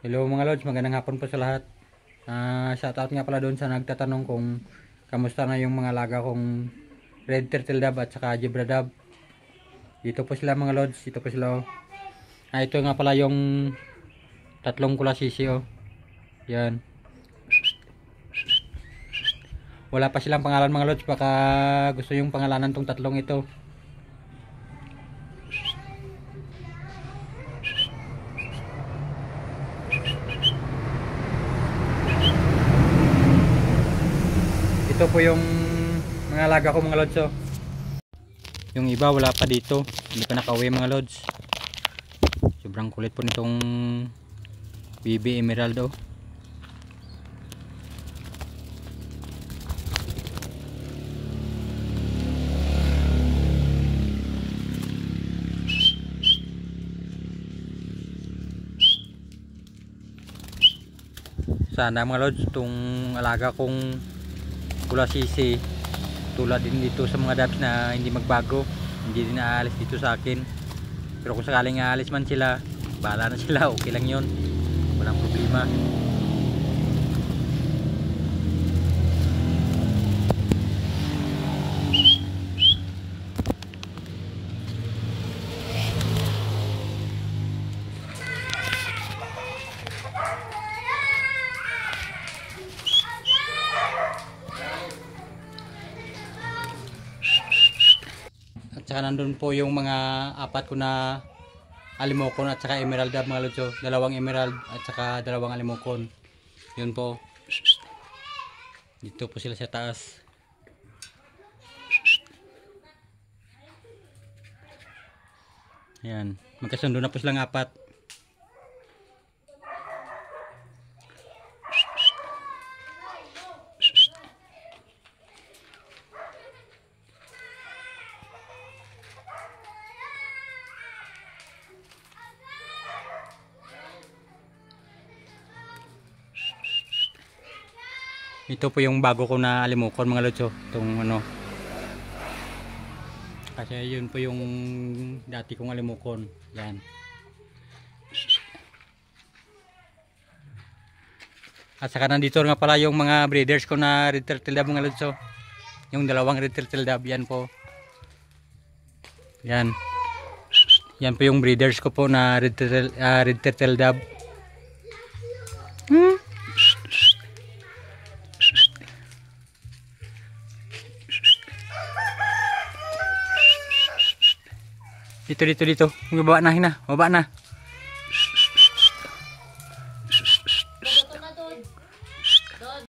Hello mga lods, magandang hapon po sa lahat. Shoutout nga pala doon sa nagtatanong kung kamusta na yung mga laga kong red turtle dove at saka zebra dove. Dito po sila mga lods, dito po sila. Ito nga pala yung tatlong kulasisi oh. Yan. Wala pa silang pangalan mga lods, baka gusto yung pangalanan tong tatlong ito. Ito po yung mga alaga ko mga lods oh. Yung iba wala pa dito, hindi pa nakauwi mga lods. Sobrang kulit po nitong BB Emerald oh. Sana mga lods itong alaga kong kulasisi tulad din dito sa mga dabs na hindi magbago, hindi din aalis dito sa akin. Pero kung sakaling aalis man sila, bahala na sila, okay lang yun, walang problema. At saka nandun po yung mga apat ko na alimokon at saka emerald dove mga lods. Dalawang emerald at saka dalawang alimokon. Yun po. Dito po sila sa taas. Ayan. Magkasundo na po silang apat. Ito po yung bago ko na alimokon mga lods. Itong ano. Kasi yun po yung dati kong alimokon. Yan. At saka nandito nga pala yung mga breeders ko na red turtle dove mga lods. Yung dalawang red turtle dove yan po. Yan. Yan po yung breeders ko po na red turtle dove. Dito. Baba na.